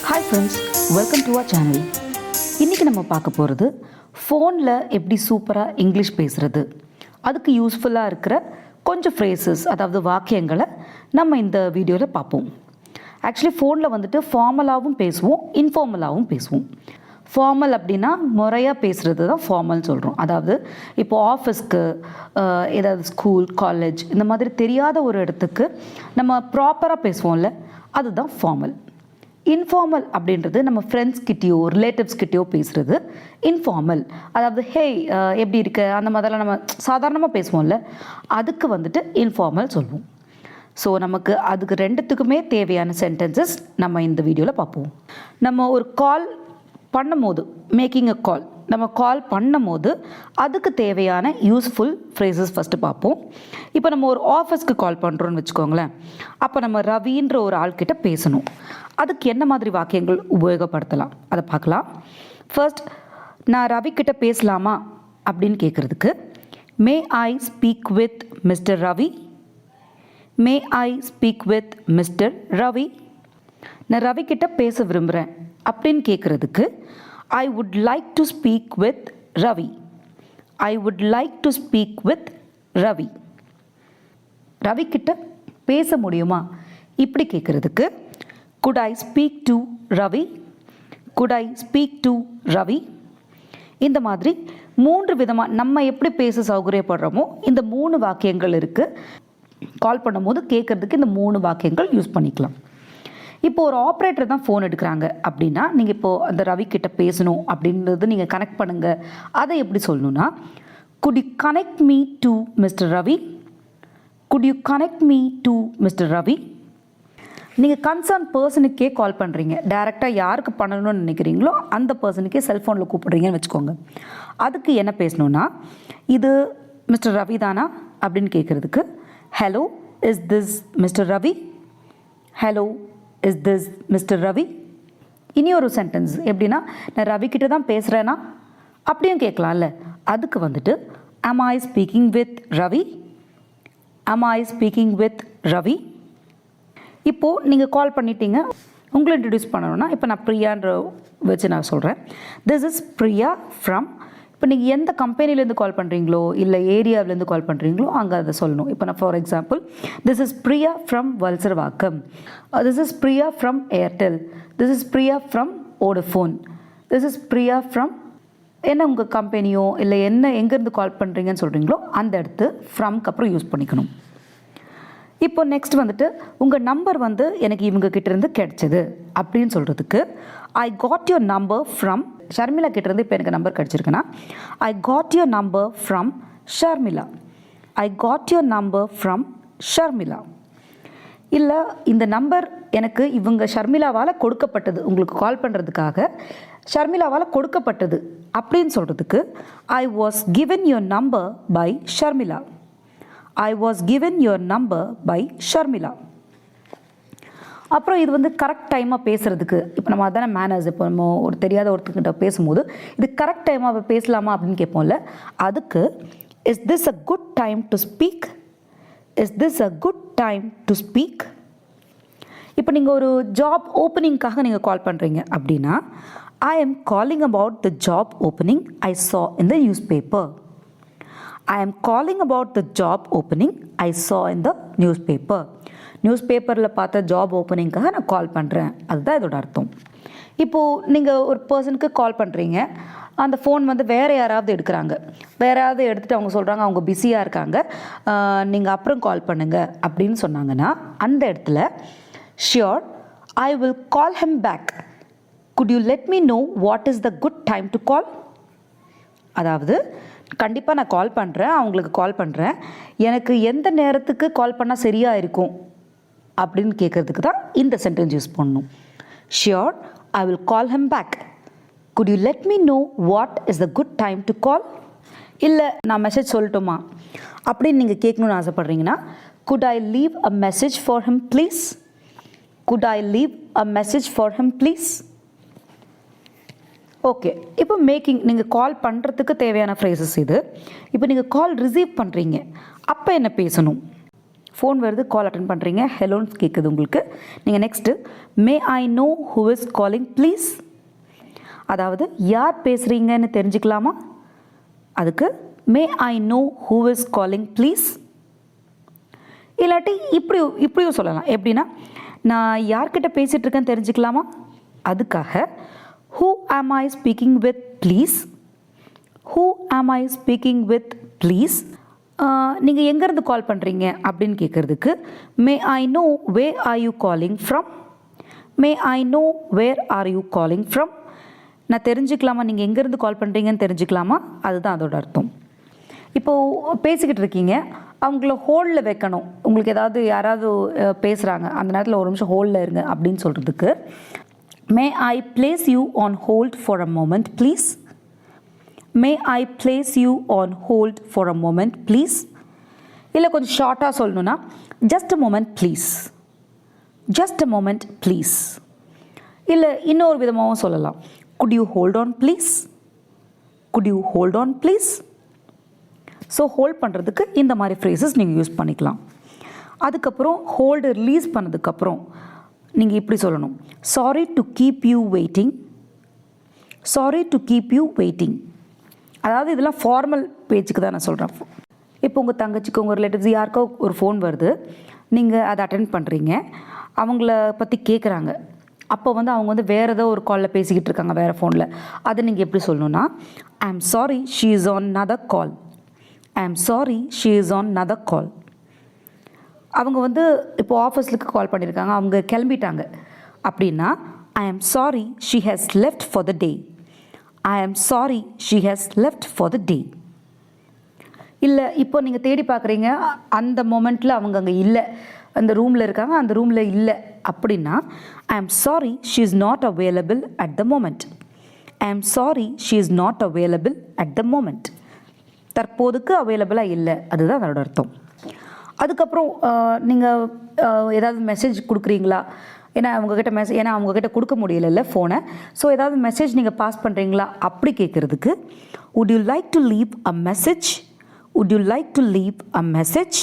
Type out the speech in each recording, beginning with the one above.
Hi friends, welcome to our channel. இன்றைக்கி நம்ம பார்க்க போகிறது ஃபோனில் எப்படி சூப்பராக இங்கிலீஷ் பேசுகிறது, அதுக்கு யூஸ்ஃபுல்லாக இருக்கிற கொஞ்சம் ஃப்ரேசஸ், அதாவது வாக்கியங்களை நம்ம இந்த வீடியோவில் பார்ப்போம். ஆக்சுவலி ஃபோனில் வந்துட்டு ஃபார்மலாகவும் பேசுவோம், இன்ஃபார்மலாகவும் பேசுவோம். ஃபார்மல் அப்படின்னா முறையாக பேசுகிறது தான் ஃபார்மல்னு சொல்கிறோம். அதாவது இப்போது ஆஃபீஸ்க்கு, ஏதாவது ஸ்கூல், காலேஜ் இந்த மாதிரி தெரியாத ஒரு இடத்துக்கு நம்ம ப்ராப்பராக பேசுவோம்ல, அதுதான் ஃபார்மல். இன்ஃபார்மல் அப்படின்றது நம்ம ஃப்ரெண்ட்ஸ்கிட்டயோ ரிலேட்டிவ்ஸ்கிட்டயோ பேசுகிறது இன்ஃபார்மல். அதாவது ஹேய் எப்படி இருக்க, அந்த மாதிரிலாம் நம்ம சாதாரணமாக பேசுவோம்ல, அதுக்கு வந்துட்டு இன்ஃபார்மல் சொல்லுவோம். ஸோ நமக்கு அதுக்கு ரெண்டுத்துக்குமே தேவையான சென்டென்சஸ் நம்ம இந்த வீடியோவில் பார்ப்போம். நம்ம ஒரு கால் பண்ணும்போது, மேக்கிங் அ கால், நம்ம கால் பண்ணும் போது அதுக்கு தேவையான யூஸ்ஃபுல் ஃப்ரேசஸ் ஃபஸ்ட்டு பார்ப்போம். இப்போ நம்ம ஒரு ஆஃபீஸ்க்கு கால் பண்ணுறோன்னு வச்சுக்கோங்களேன். அப்போ நம்ம ரவின்ற ஒரு ஆள்கிட்ட பேசணும். அதுக்கு என்ன மாதிரி வாக்கியங்கள் உபயோகப்படுத்தலாம் அதை பார்க்கலாம். ஃபர்ஸ்ட், நான் ரவி கிட்ட பேசலாமா அப்படின்னு கேட்குறதுக்கு may I speak with mister Ravi, may I speak with mister Ravi. நான் ரவி கிட்ட பேச விரும்புகிறேன் அப்படின்னு கேட்குறதுக்கு I would like to speak with Ravi, I would like to speak with Ravi. Ravi கிட்ட பேச முடியுமா இப்படி கேட்குறதுக்கு could I speak to Ravi, could I speak to Ravi. இந்த மாதிரி 3 விதமாக நம்ம எப்படி பேச சௌகரியப்படுறோமோ இந்த 3 வாக்கியங்கள் இருக்குது. கால் பண்ணும்போது கேட்குறதுக்கு இந்த 3 வாக்கியங்கள் யூஸ் பண்ணிக்கலாம். இப்போது ஒரு ஆப்ரேட்டர் தான் ஃபோன் எடுக்கிறாங்க அப்படின்னா நீங்கள் இப்போது அந்த ரவி கிட்ட பேசணும் அப்படின்றது நீங்கள் கனெக்ட் பண்ணுங்கள். அதை எப்படி சொல்லணும்னா could you connect me to mister Ravi, could you connect me to mister Ravi. நீங்கள் கன்சர்ன் பர்சனுக்கே கால் பண்ணுறீங்க, டைரெக்டாக யாருக்கு பண்ணணும்னு நினைக்கிறீங்களோ அந்த பர்சனுக்கே செல்ஃபோனில் கூப்பிடுறீங்கன்னு வச்சுக்கோங்க. அதுக்கு என்ன பேசணுன்னா, இது மிஸ்டர் ரவி தானா அப்படின்னு கேட்குறதுக்கு hello is this mister Ravi, hello is this mister Ravi. இனி ஒரு சென்டென்ஸ் எப்படின்னா, நான் ரவி கிட்ட தான் பேசுகிறேன்னா அப்படியும் கேட்கலாம்ல. அதுக்கு வந்துட்டு am I speaking with Ravi, am I speaking with Ravi. இப்போது நீங்கள் கால் பண்ணிட்டீங்க, உங்களை இன்ட்ரடியூஸ் பண்ணணும்னா இப்போ நான் பிரியான்ற வச்சு நான் சொல்கிறேன். This is Priya from. இப்போ நீங்கள் எந்த கம்பெனிலேருந்து கால் பண்ணுறீங்களோ இல்லை ஏரியாவிலேருந்து கால் பண்ணுறீங்களோ அங்கே அதை சொல்லணும். இப்போ நான் for example this is Priya from Valasaravakkam, this is Priya from Airtel, this is Priya from Vodafone, this is Priya from என்ன உங்கள் கம்பெனியோ இல்லை என்ன எங்கேருந்து கால் பண்ணுறீங்கன்னு சொல்கிறீங்களோ அந்த இடத்து ஃப்ரம்க்கு அப்புறம் யூஸ் பண்ணிக்கணும். இப்போ நெக்ஸ்ட் வந்துட்டு உங்கள் நம்பர் வந்து எனக்கு இவங்க கிட்டேருந்து கிடச்சிது அப்படின்னு சொல்கிறதுக்கு I got your number from Sharmila கிட்டேருந்து இப்போ எனக்கு நம்பர் கிடச்சிருக்குன்னா I got your number from Sharmila, I got your number from Sharmila. இல்லை இந்த நம்பர் எனக்கு இவங்க ஷர்மிளாவால் கொடுக்கப்பட்டது, உங்களுக்கு கால் பண்ணுறதுக்காக ஷர்மிளாவால் கொடுக்கப்பட்டது அப்படின்னு சொல்கிறதுக்கு I was given your number by Sharmila, I was given your number by Sharmila. அப்புறம் இது வந்து கரெக்ட் டைமாக பேசுகிறதுக்கு இப்போ நம்ம அதான மேனர்ஸ். இப்போ நம்ம ஒரு தெரியாத ஒருத்தர்கிட்ட பேசும்போது இது கரெக்ட் டைமாக பேசலாமா அப்படின்னு கேட்போம்ல, அதுக்கு is this a good time to speak, is this a good time to speak. இப்போ நீங்கள் ஒரு ஜாப் ஓப்பனிங்காக நீங்கள் கால் பண்ணுறீங்க அப்படின்னா I am calling about the job opening I saw in the newspaper, I am calling about the job opening I saw in the newspaper. நியூஸ்பேப்பரில் பார்த்த job ஓப்பனிங்காக நான் கால் பண்ணுறேன், அதுதான் இதோட அர்த்தம். இப்போது நீங்கள் ஒரு பர்சனுக்கு கால் பண்ணுறீங்க, அந்த ஃபோன் வந்து வேறு யாராவது எடுக்கிறாங்க, வேறு யாராவது எடுத்துகிட்டு அவங்க சொல்கிறாங்க அவங்க பிஸியாக இருக்காங்க, நீங்கள் அப்புறம் கால் பண்ணுங்கள் அப்படின்னு சொன்னாங்கன்னா அந்த இடத்துல sure I will call him back, could you let me know what is the good time to call. அதாவது கண்டிப்பாக நான் கால் பண்ணுறேன், அவங்களுக்கு கால் பண்ணுறேன், எனக்கு எந்த நேரத்துக்கு கால் பண்ணால் சரியாக இருக்கும் அப்படின்னு கேட்குறதுக்கு தான் இந்த சென்டென்ஸ் யூஸ் பண்ணணும். Sure I will call him back, could you let me know what is the good time to call. இல்லை நான் மெசேஜ் சொல்லட்டுமா அப்படின்னு நீங்கள் கேட்கணுன்னு ஆசைப்பட்றீங்கன்னா could I leave a message for him please, could I leave a message for him please. Okay, இப்போ making நீங்கள் call பண்ணுறதுக்கு தேவையான ஃப்ரேசஸ் இது. இப்போ நீங்கள் கால் ரிசீவ் பண்ணுறீங்க, அப்போ என்ன பேசணும்? ஃபோன் வருது, கால் அட்டன் பண்ணுறீங்க, ஹெலோன்னு கேட்குது உங்களுக்கு. நீங்கள் next may I know who is calling please, அதாவது யார் பேசுகிறீங்கன்னு தெரிஞ்சுக்கலாமா? அதுக்கு may I know who is calling please. இல்லாட்டி இப்படியும் சொல்லலாம். எப்படின்னா, நான் யார்கிட்ட பேசிகிட்டு இருக்கேன்னு தெரிஞ்சுக்கலாமா? அதுக்காக ஹூ ஆம் ஐ ஸ்பீக்கிங் வித் ப்ளீஸ், ஹூ ஆம் ஐ ஸ்பீக்கிங் வித் ப்ளீஸ். நீங்கள் எங்கேருந்து கால் பண்ணுறீங்க அப்படின்னு கேட்குறதுக்கு may I know where are you calling from, may I know where are you calling from. நான் தெரிஞ்சுக்கலாமா நீங்கள் எங்கேருந்து கால் பண்ணுறீங்கன்னு தெரிஞ்சுக்கலாமா? அதுதான் அதோட அர்த்தம். இப்போது பேசிக்கிட்டு இருக்கீங்க, அவங்கள ஹோல்டில் வைக்கணும். உங்களுக்கு ஏதாவது யாராவது பேசுகிறாங்க, அந்த நேரத்தில் ஒரு நிமிஷம் ஹோல்டில் இருங்க அப்படின்னு சொல்கிறதுக்கு may I place you on hold for a moment please, may I place you on hold for a moment please. இல்லை கொஞ்சம் ஷார்ட்டாக சொல்லணுன்னா just a moment please, just a moment please. இல்லை இன்னொரு விதமாகவும் சொல்லலாம், could you hold on please, could you hold on please. So hold பண்ணுறதுக்கு இந்த மாதிரி ஃப்ரேசஸ் நீங்கள் யூஸ் பண்ணிக்கலாம். அதுக்கப்புறம் ஹோல்டு ரிலீஸ் பண்ணதுக்கப்புறம் நீங்கள் இப்படி சொல்லணும், sorry to keep you waiting, sorry to keep you waiting. அதாவது இதெல்லாம் ஃபார்மல் பேச்சுக்கு தான் நான் சொல்கிறேன். இப்போ உங்கள் தங்கச்சிக்கு, உங்கள் ரிலேட்டிவ்ஸ் யாருக்கோ ஒரு ஃபோன் வருது, நீங்கள் அதை அட்டென்ட் பண்ணுறீங்க, அவங்கள பற்றி கேட்குறாங்க. அப்போ அவங்க வேறு ஏதோ ஒரு காலில் பேசிக்கிட்டு இருக்காங்க, வேறு ஃபோனில். அதை நீங்கள் எப்படி சொல்லணுன்னா, I am sorry she is on another call, I am sorry she is on another call. அவங்க இப்போ ஆஃபீஸுக்கு கால் பண்ணியிருக்காங்க, அவங்க கிளம்பிட்டாங்க அப்படின்னா I am sorry she has left for the day, I am sorry she has left for the day. இல்லை இப்போ நீங்கள் தேடி பார்க்குறீங்க, அந்த மொமெண்ட்டில் அவங்க அங்கே இல்லை, அந்த ரூமில் இருக்காங்க, அந்த ரூமில் இல்லை அப்படின்னா I am sorry she is not available at the moment, I am sorry she is not available at the moment. தற்போதுக்கு அவைலபிளாக இல்லை, அதுதான் அதோட அர்த்தம். அதுக்கப்புறம் நீங்கள் ஏதாவது மெசேஜ் கொடுக்குறீங்களா, ஏன்னா அவங்கக்கிட்ட கொடுக்க முடியல ஃபோனை, ஸோ ஏதாவது மெசேஜ் நீங்கள் பாஸ் பண்ணுறீங்களா அப்படி கேட்குறதுக்கு would you like to leave a message, would you like to leave a message.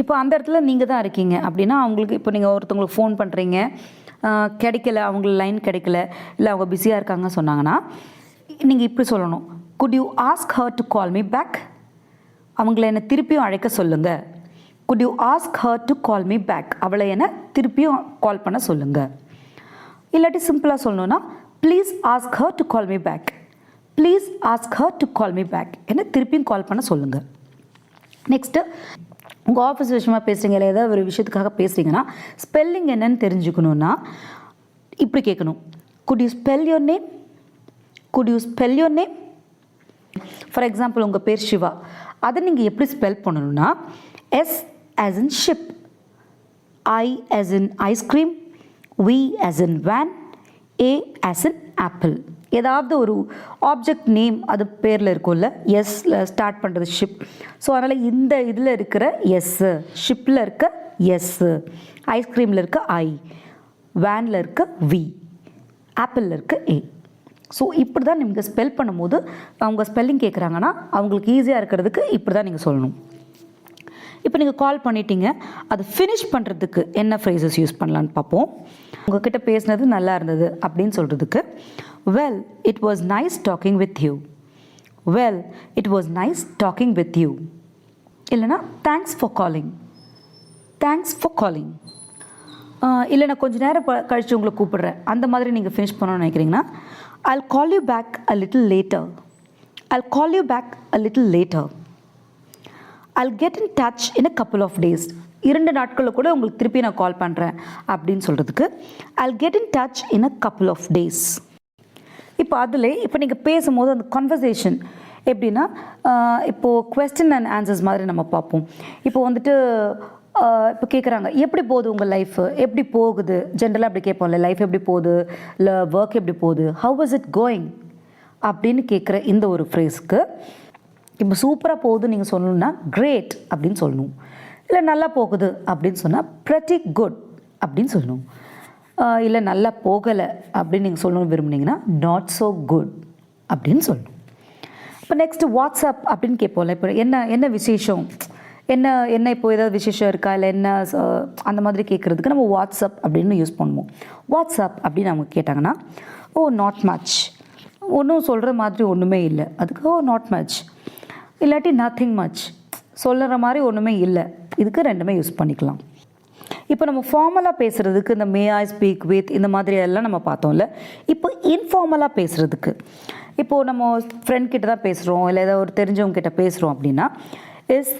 இப்போ அந்த இடத்துல நீங்கள் தான் இருக்கீங்க அப்படின்னா அவங்களுக்கு, இப்போ நீங்கள் ஒருத்தவங்களுக்கு ஃபோன் பண்ணுறீங்க, கிடைக்கல, அவங்களுக்கு லைன் கிடைக்கல, இல்லை அவங்க பிஸியாக இருக்காங்க சொன்னாங்கன்னா நீங்கள் இப்படி சொல்லணும், could you ask her to call me back, அவங்கள என்னை திருப்பியும் அழைக்க சொல்லுங்கள், could you ask her to call me back, அவளை என்னை திருப்பியும் கால் பண்ண சொல்லுங்கள். இல்லாட்டி சிம்பிளாக சொல்லணுன்னா please ask her to call me back, please ask her to call me back, என்னை திருப்பியும் கால் பண்ண சொல்லுங்கள். நெக்ஸ்ட்டு உங்கள் ஆஃபீஸ் விஷயமாக பேசுகிறீங்க, இல்லை ஏதாவது ஒரு விஷயத்துக்காக பேசுகிறீங்கன்னா ஸ்பெல்லிங் என்னன்னு தெரிஞ்சுக்கணுன்னா இப்படி கேட்கணும், could you spell your name, could you spell your name. For example உங்கள் பேர் சிவா, அதை நீங்கள் எப்படி ஸ்பெல் பண்ணணும்னா S as in ship, I as in ice cream, V as in van, A as in apple. ஏதாவது ஒரு ஆப்ஜெக்ட் நேம் அது பேரில் இருக்கும்ல, எஸ்ல ஸ்டார்ட் பண்ணுறது ஷிப். ஸோ அதனால் இந்த இதில் இருக்கிற எஸ்ஸு, ஷிப்பில் இருக்க எஸ்ஸு, ஐஸ்கிரீமில் இருக்க ஐ, வேனில் இருக்க வி, ஆப்பிளில் இருக்க ஏ. ஸோ இப்படி தான் நீங்கள் ஸ்பெல் பண்ணும்போது அவங்க ஸ்பெல்லிங் கேட்குறாங்கன்னா அவங்களுக்கு ஈஸியாக இருக்கிறதுக்கு இப்படி தான் நீங்கள் சொல்லணும். இப்போ நீங்கள் கால் பண்ணிட்டீங்க, அது ஃபினிஷ் பண்ணுறதுக்கு என்ன ஃப்ரேசஸ் யூஸ் பண்ணலான்னு பார்ப்போம். உங்ககிட்ட பேசினது நல்லா இருந்தது அப்படின்னு சொல்கிறதுக்கு well it was nice talking with you, well it was nice talking with you. இல்லைனா thanks for calling, thanks for calling. இல்லை நான் கொஞ்சம் நேரம் கழித்து உங்களை கூப்பிடுறேன், அந்த மாதிரி நீங்கள் ஃபினிஷ் பண்ணணும்னு நினைக்கிறீங்கன்னா I'll call you back a little later, I'll call you back a little later. I'll get in touch in a couple of days, 2 நாட்களில் கூட உங்களுக்கு திருப்பி நான் கால் பண்ணுறேன் அப்படின்னு சொல்கிறதுக்கு I'll get in touch in a couple of days. இப்போ இப்போ நீங்கள் பேசும்போது அந்த கான்வர்சேஷன் எப்படின்னா, இப்போது கொஸ்டின் அண்ட் ஆன்சர்ஸ் மாதிரி நம்ம பார்ப்போம். இப்போ இப்போ கேட்குறாங்க, எப்படி போகுது உங்கள் லைஃபு, எப்படி போகுது, ஜென்ரலாக அப்படி கேட்போம்ல, லைஃப் எப்படி போகுது, இல்லை ஒர்க் எப்படி போகுது, ஹவ் இஸ் இட் கோயிங் அப்படின்னு கேட்குற இந்த ஒரு ஃப்ரேஸ்க்கு இப்போ சூப்பராக போகுது நீங்கள் சொல்லணுன்னா கிரேட் அப்படின்னு சொல்லணும். இல்லை நல்லா போகுது அப்படின்னு சொன்னால் pretty good அப்படின்னு சொல்லணும். இல்லை நல்லா போகலை அப்படின்னு நீங்கள் சொல்லணும்னு விரும்புனீங்கன்னா நாட் ஸோ குட் அப்படின்னு சொல்லணும். இப்போ நெக்ஸ்ட்டு வாட்ஸ்அப் அப்படின்னு கேட்போம்ல, இப்போ என்ன விசேஷம், என்ன என்ன இப்போ ஏதாவது விசேஷம் இருக்கா இல்லை என்ன அந்த மாதிரி கேட்குறதுக்கு நம்ம வாட்ஸ்அப் அப்படின்னு யூஸ் பண்ணுவோம். வாட்ஸ்அப் அப்படின்னு அவங்க கேட்டாங்கன்னா, ஓ நாட் மச், ஒன்றும் சொல்கிற மாதிரி ஒன்றுமே இல்லை, அதுக்கு ஓ நாட் மச், இல்லாட்டி நத்திங் மச், சொல்லுற மாதிரி ஒன்றுமே இல்லை, இதுக்கு ரெண்டுமே யூஸ் பண்ணிக்கலாம். இப்போ நம்ம ஃபார்மலாக பேசுகிறதுக்கு இந்த மே ஐ ஸ்பீக் வித் இந்த மாதிரி எல்லாம் நம்ம பார்த்தோம்ல. இப்போ இன்ஃபார்மலாக பேசுகிறதுக்கு, இப்போது நம்ம ஃப்ரெண்ட் கிட்ட தான் பேசுகிறோம் இல்லை ஏதோ ஒரு தெரிஞ்சவங்க கிட்ட பேசுகிறோம் அப்படின்னா, இஸ்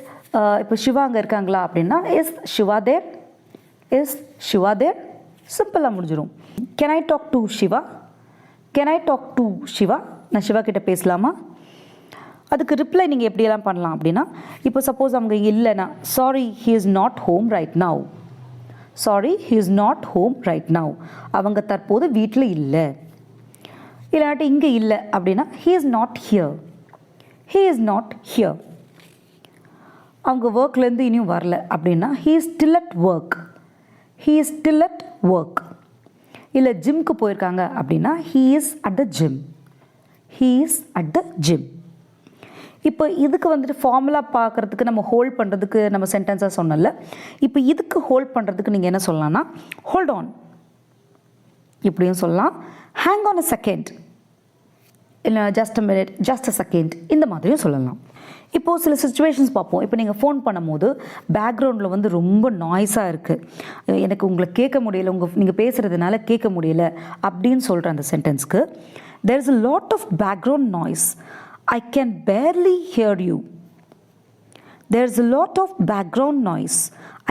இப்போ சிவா அங்கே இருக்காங்களா அப்படின்னா, is Siva there, is Siva there, சிம்பிளாக முடிஞ்சிடும். Can I talk to Siva, can I talk to Siva, நான் சிவா கிட்ட பேசலாமா? அதுக்கு ரிப்ளை நீங்கள் எப்படியெல்லாம் பண்ணலாம் அப்படின்னா, இப்போ சப்போஸ் அவங்க இல்லைன்னா, sorry he is not home right now, sorry he is not home right now, அவங்க தற்போது வீட்டில் இல்லை. இல்லாட்டி இங்கே இல்லை அப்படின்னா, he is not here, he is not here. அவங்க ஒர்க்லேருந்து இனியும் வரல அப்படின்னா, he is still at work, he is still at work. இல்லை ஜிம்க்கு போயிருக்காங்க அப்படின்னா, he is at the gym, he is at the gym. இப்போ இதுக்கு வந்துட்டு ஃபார்முலாக பார்க்குறதுக்கு நம்ம ஹோல்ட் பண்ணுறதுக்கு நம்ம சென்டென்ஸாக சொன்னல. இப்போ இதுக்கு ஹோல்ட் பண்ணுறதுக்கு நீங்கள் என்ன சொல்லலாம்னா, ஹோல்ட் ஆன் இப்படியும் சொல்லலாம், ஹேங் ஆன் அ செகண்ட், இல்லை just a minute, just a second, இந்த மாதிரியும் சொல்லலாம். இப்போது சில சுச்சுவேஷன்ஸ் பார்ப்போம். இப்போ நீங்கள் ஃபோன் பண்ணும்போது பேக்ரவுண்டில் வந்து ரொம்ப நாய்ஸாக இருக்குது, எனக்கு உங்களை கேட்க முடியல, நீங்கள் பேசுகிறதுனால கேட்க முடியல அப்படின்னு சொல்கிற அந்த சென்டென்ஸ்க்கு, there is a lot of background noise, I can barely hear you. There's a lot of background noise.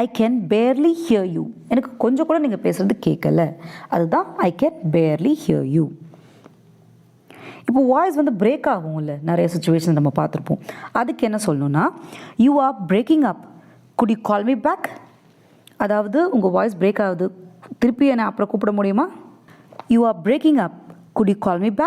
I can barely hear you. எனக்கு கொஞ்சம் கூட நீங்கள் பேசுகிறது கேட்கல, அதுதான் I can barely hear you. இப்போ வாய்ஸ் வந்து பிரேக் ஆகும் இல்லை, நிறைய சுச்சுவேஷன் நம்ம பார்த்துருப்போம். அதுக்கு என்ன சொல்லணும்னா, you are breaking up, could you call me back? அதாவது உங்கள் வாய்ஸ் பிரேக் ஆகுது, திருப்பி என்னை அப்புறம் கூப்பிட முடியுமா? You are breaking up, could you call me back?